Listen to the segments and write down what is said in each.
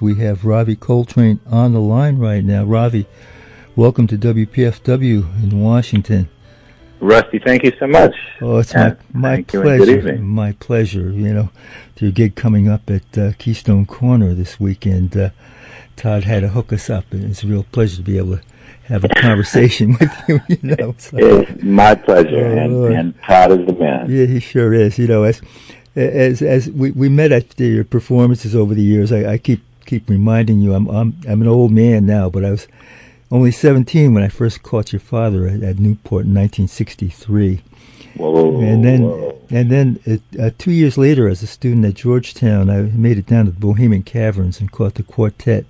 We have Ravi Coltrane on the line right now. Ravi, welcome to WPFW in Washington. Rusty, thank you so much. Oh, it's my pleasure. Good evening. My pleasure. You know, to your gig coming up at Keystone Corner this weekend. Todd had to hook us up, and it's a real pleasure to be able to have a conversation with you. You know, it's my pleasure, and Todd is the man. Yeah, he sure is. You know, as we met at your performances over the years, I keep reminding you, I'm an old man now, but I was only 17 when I first caught your father at Newport in 1963. Whoa! And then 2 years later, as a student at Georgetown, I made it down to the Bohemian Caverns and caught the quartet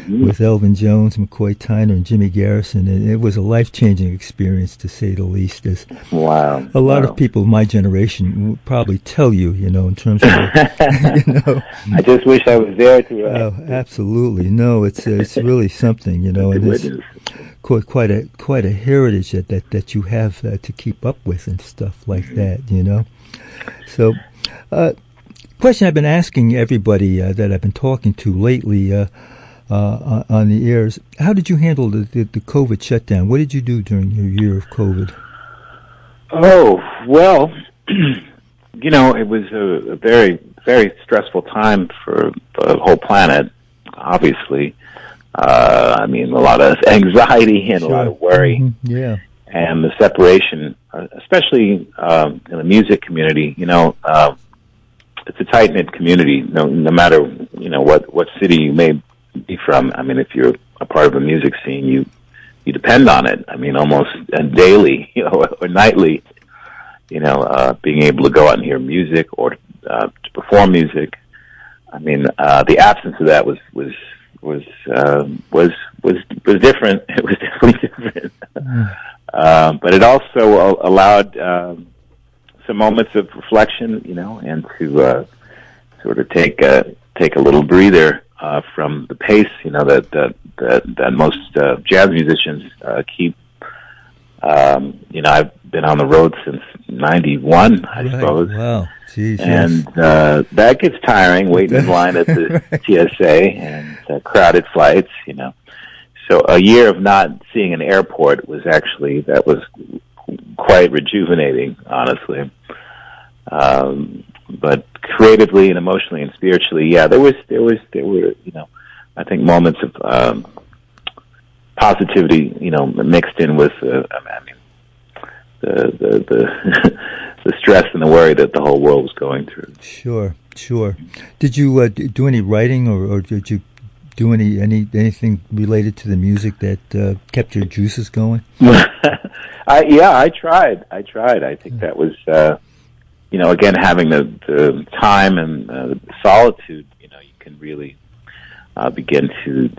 with Elvin Jones, McCoy Tyner, and Jimmy Garrison, and it was a life-changing experience, to say the least. As wow! A lot of people of my generation would probably tell you, you know, in terms of, you know. I just wish I was there to. Oh, absolutely! No, it's really something, you know, and it's quite a heritage that you have to keep up with and stuff like that, you know. So, question I've been asking everybody that I've been talking to lately on the airs: how did you handle the COVID shutdown? What did you do during your year of COVID? Oh, well, you know, it was a very, very stressful time for the whole planet, obviously. I mean, a lot of anxiety and a lot of worry. Yeah. And the separation, especially in the music community, you know, it's a tight-knit community, no matter, you know, what city you may be from. I mean, if you're a part of a music scene, you depend on it. I mean, almost daily, you know, or nightly, you know, being able to go out and hear music or to perform music. I mean, the absence of that was different. It was definitely different. But it also allowed some moments of reflection, you know, and to sort of take a little breather from the pace, you know, that most jazz musicians keep. You know, I've been on the road since '91, I suppose. Wow. Jeez, and that gets tiring, waiting in line at the TSA and crowded flights, you know. So a year of not seeing an airport was quite rejuvenating, honestly. But creatively and emotionally and spiritually, yeah, there were, you know, I think moments of positivity, you know, mixed in with, I mean, the stress and the worry that the whole world was going through. Sure. Did you do any writing, or did you do anything related to the music that kept your juices going? I tried. I think that was, you know, again, having the time and the solitude, you know, you can really begin to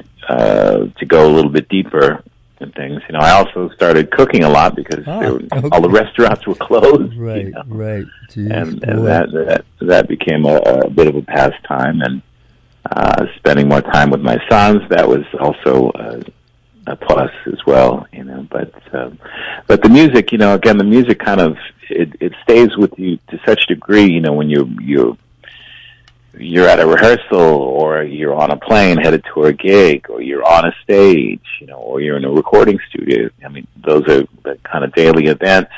go a little bit deeper and things. You know, I also started cooking a lot because all the restaurants were closed. Right, you know? right. Jeez, and that became a bit of a pastime, and spending more time with my sons, that was also a plus as well. You know, but the music, you know, again, the music kind of it stays with you to such a degree. You know, when you're at a rehearsal, or you're on a plane headed to a gig, or you're on a stage, you know, or you're in a recording studio. I mean, those are the kind of daily events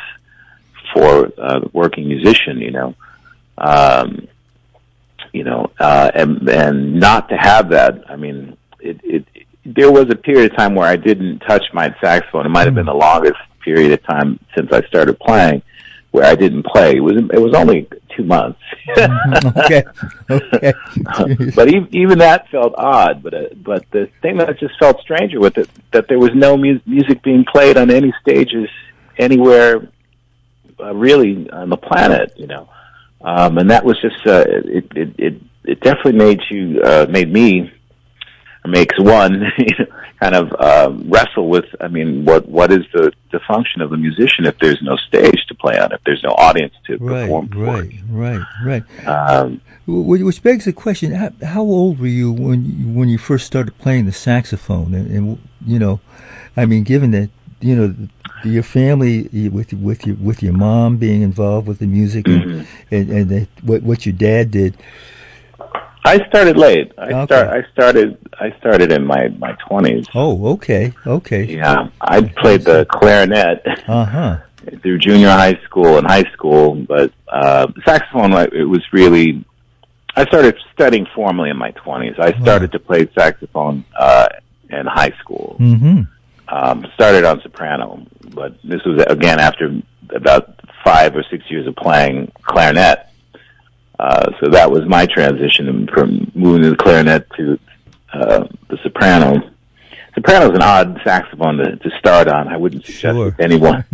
for the working musician, you know. And not to have that, I mean, there was a period of time where I didn't touch my saxophone. It might have been the longest period of time since I started playing where I didn't play. It was only 2 months. Okay. But even that felt odd. But the thing that just felt stranger with it, that there was no music being played on any stages anywhere really on the planet, you know. And that was just it definitely makes one kind of wrestle with, I mean, what is the function of the musician if there's no stage to play on, if there's no audience to perform for? Right. Which begs the question: how old were you when you first started playing the saxophone? And you know, I mean, given that, you know, your family with your mom being involved with the music, and what your dad did. I started late. Okay. I started in my 20s. Oh, okay. Yeah, I played the clarinet through junior high school and high school, but saxophone, it was really, I started studying formally in my 20s. I started to play saxophone in high school. Started on soprano, but this was, again, after about 5 or 6 years of playing clarinet. So that was my transition from moving to the clarinet to the soprano. Soprano is an odd saxophone to start on. I wouldn't suggest it to anyone.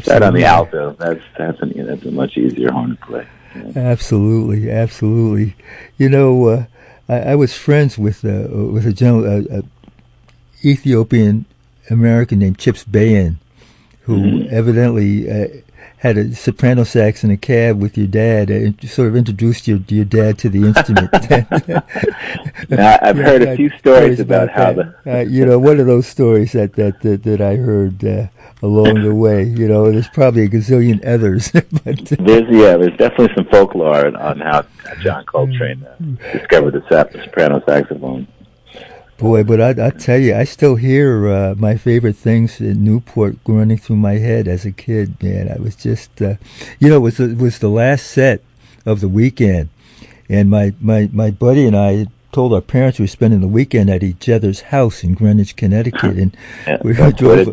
Start on the alto. That's a much easier horn to play. Yeah. Absolutely. You know, I was friends with a gentleman, Ethiopian American named Chips Bayan, who evidently had a soprano sax in a cab with your dad, and sort of introduced your dad to the instrument. Now, I've heard a few stories about how one of those stories that I heard along the way. You know, there's probably a gazillion others. But there's definitely some folklore on how John Coltrane discovered the soprano saxophone. Boy, but I tell you, I still hear my favorite things in Newport running through my head as a kid. Man, I was just, it was the last set of the weekend, and my buddy and I told our parents we were spending the weekend at each other's house in Greenwich, Connecticut, and we drove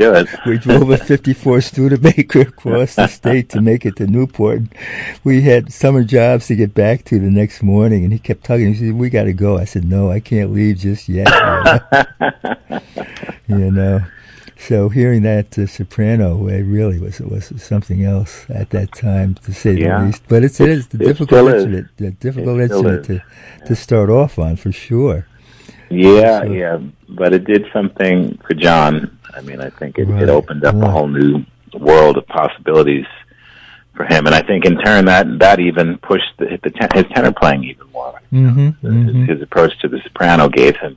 a 54 Studebaker across the state to make it to Newport. We had summer jobs to get back to the next morning, and he kept tugging. He said, "We got to go." I said, "No, I can't leave just yet." You know. So hearing that soprano, it really was something else at that time, to say the least. But it is the difficult instrument, to start off on, for sure. Yeah. But it did something for John. I mean, I think it opened up a whole new world of possibilities for him, and I think in turn that even pushed his tenor playing even more. His approach to the soprano gave him,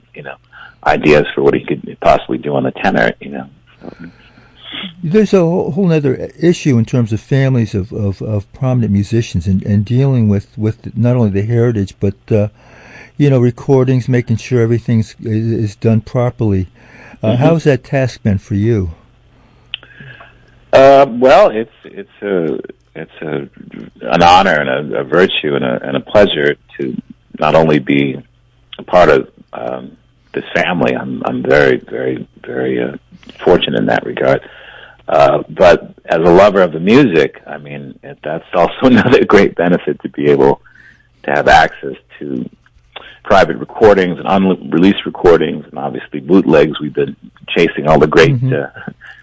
ideas for what he could possibly do on the tenor, There's a whole other issue in terms of families of prominent musicians and dealing with not only the heritage, but, recordings, making sure everything is done properly. How's that task been for you? Well, it's an honor and a virtue and a pleasure to not only be a part of this family. I'm very, very, very fortunate in that regard. But as a lover of the music, I mean, that's also another great benefit, to be able to have access to private recordings and unreleased recordings, and obviously bootlegs. We've been chasing all the great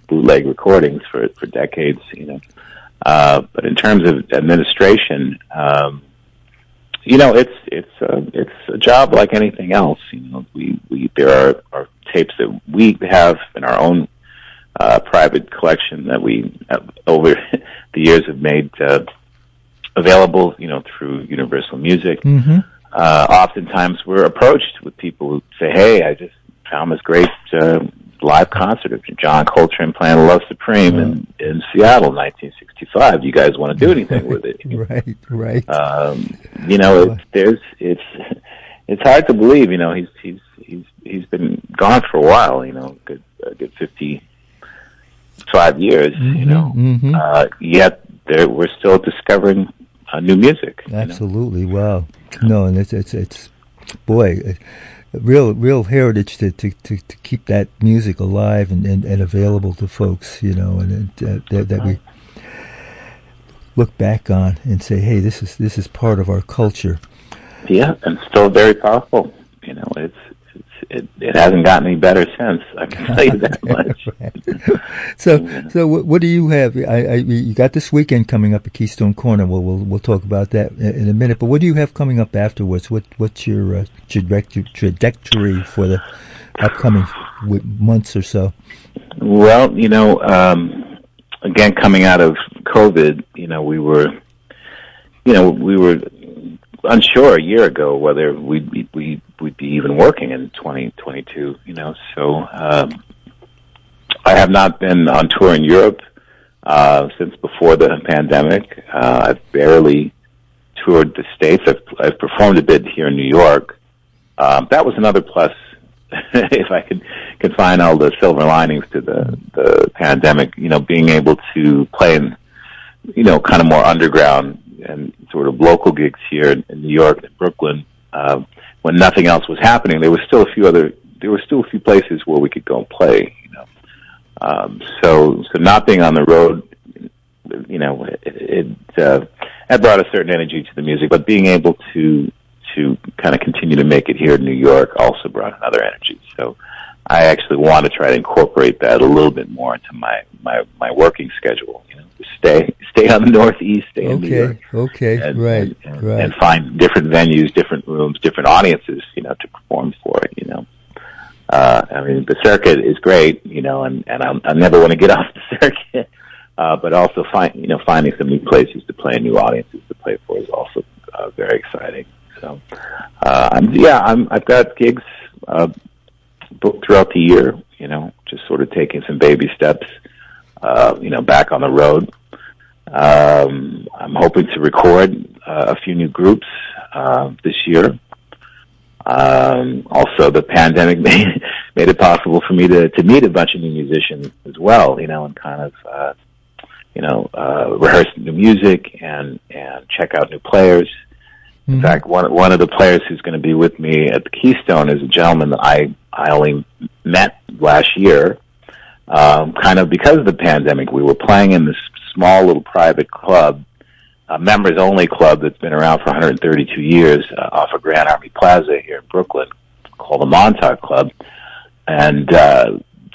bootleg recordings for decades, But in terms of administration, it's a job like anything else. There are tapes that we have in our own private collection that we over the years have made available, through Universal Music. Oftentimes we're approached with people who say, "Hey, I just found this great live concert of John Coltrane playing Love Supreme in Seattle, 1965. Do you guys want to do anything with it?" Right. It's hard to believe. He's been gone for a while. A good 55 years. Yet we're still discovering new music. Absolutely. Wow. No, and it's boy. Real heritage to keep that music alive and available to folks, and that we look back on and say, hey, this is part of our culture. Yeah, and still very powerful. It hasn't gotten any better since. I can tell you that much. So what do you have? You got this weekend coming up at Keystone Corner. We'll talk about that in a minute. But what do you have coming up afterwards? What's your trajectory for the upcoming months or so? Well, again, coming out of COVID, we were unsure a year ago whether we'd be even working in 2022. So I have not been on tour in Europe since before the pandemic. I've barely toured the States. I've performed a bit here in New York. That was another plus. If I could find all the silver linings to the pandemic, being able to play in, kind of more underground and sort of local gigs here in New York and Brooklyn, when nothing else was happening, there were still a few places where we could go and play, so not being on the road, it brought a certain energy to the music, but being able to kind of continue to make it here in New York also brought another energy. So I actually want to try to incorporate that a little bit more into my working schedule. Stay on the Northeast, stay in New York. Okay, right. And find different venues, different rooms, different audiences, to perform for it. I mean, the circuit is great, and I never want to get off the circuit. But also finding some new places to play and new audiences to play for is also very exciting. So, I've got gigs booked throughout the year. Just sort of taking some baby steps. Back on the road. I'm hoping to record a few new groups this year. Also, the pandemic made it possible for me to meet a bunch of new musicians as well. And kind of rehearse new music and check out new players. In fact, one of the players who's going to be with me at the Keystone is a gentleman that I only met last year. Kind of because of the pandemic, we were playing in this small little private club, a members-only club that's been around for 132 years off of Grand Army Plaza here in Brooklyn, called the Montauk Club. And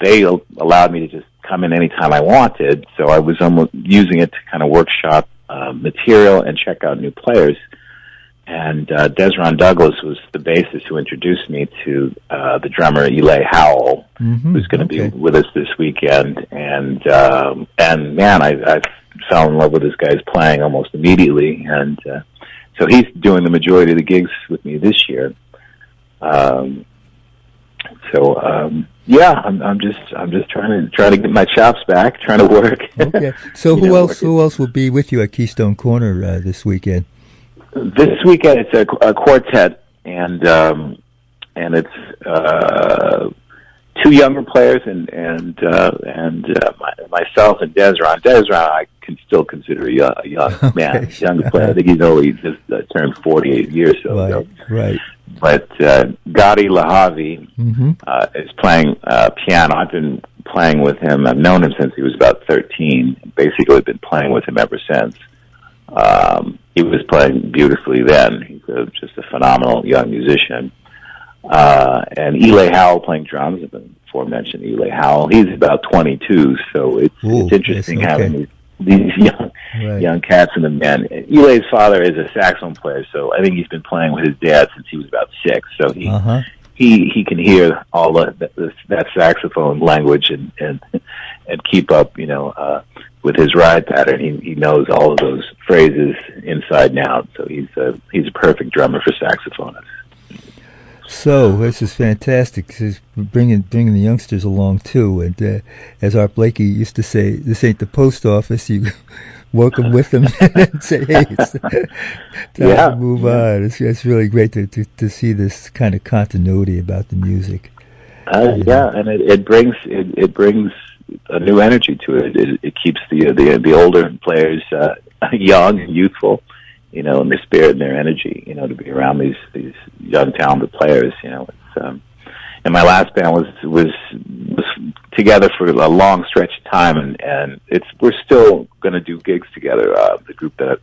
they allowed me to just come in anytime I wanted, so I was almost using it to kind of workshop material and check out new players. And Desron Douglas was the bassist who introduced me to the drummer Eli Howell, who's going to be with us this weekend. And man, I fell in love with this guy's playing almost immediately. And so he's doing the majority of the gigs with me this year. I'm just trying to get my chops back, trying to work. Okay. So who else will be with you at Keystone Corner this weekend? This weekend it's a quartet, and it's two younger players and myself and Desron. Desron, I can still consider a young man, younger player. I think he's only just turned 48 years ago. Right. But Geri Allen is playing piano. I've been playing with him. I've known him since he was about 13. Basically, been playing with him ever since. He was playing beautifully then. He's just a phenomenal young musician. And Eli Howell playing drums. I've been aforementioned Eli Howell. He's about 22, so it's interesting having these young cats in the band. Eli's father is a saxophone player, so I think he's been playing with his dad since he was about 6. So he can hear all that saxophone language and keep up, with his ride pattern. He knows all of those phrases inside and out. So he's a perfect drummer for saxophonists. So this is fantastic. This is bringing the youngsters along too. And as Art Blakey used to say, this ain't the post office. You work them with them and say, hey, it's time to move on. It's really great to see this kind of continuity about the music. And it brings a new energy to it. It keeps the older players young and youthful, in their spirit and their energy, to be around these young talented players. It's and my last band was together for a long stretch of time, and we're still going to do gigs together. The group that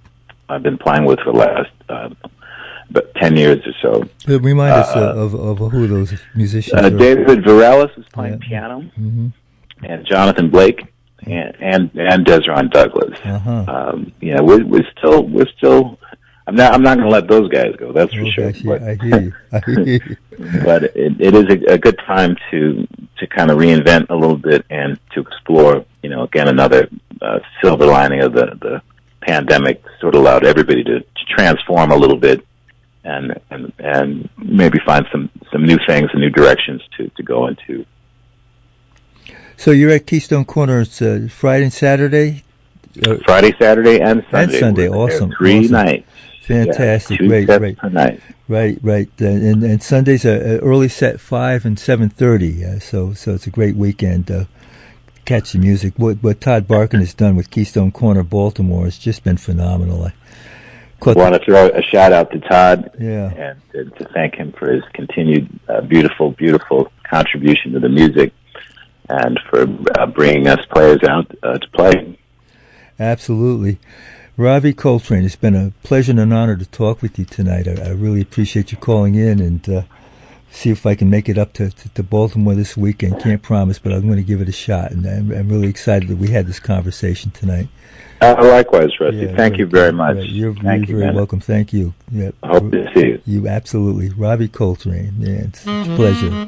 I've been playing with for the last about 10 years or so. Remind us of who those musicians are. David Varelis was playing piano, and Jonathan Blake, and Desron Douglas. We're still. I'm not going to let those guys go. That's for sure. I hear you. But it is a good time to kind of reinvent a little bit and to explore. Again, another silver lining of the pandemic sort of allowed everybody to transform a little bit and maybe find some new things and new directions to go into. So you're at Keystone Corner. It's Friday and Saturday? Friday, Saturday, and Sunday. And Sunday, awesome. Three nights. Fantastic. Yeah, Great, sets per night. Right. And Sundays are early set 5 and 7:30. So it's a great weekend. Catch the music. What Todd Barkin has done with Keystone Corner Baltimore has just been phenomenal. I want to throw a shout out to Todd, yeah, and to thank him for his continued beautiful contribution to the music, and for bringing us players out to play. Absolutely. Ravi Coltrane, it's been a pleasure and an honor to talk with you tonight. I really appreciate you calling in, and see if I can make it up to Baltimore this weekend. Can't promise, but I'm going to give it a shot, and I'm really excited that we had this conversation tonight. Likewise, Rusty. Yeah, Thank you very much. You're very welcome. Thank you. I hope to see you. You absolutely. Ravi Coltrane. Yeah, it's a pleasure.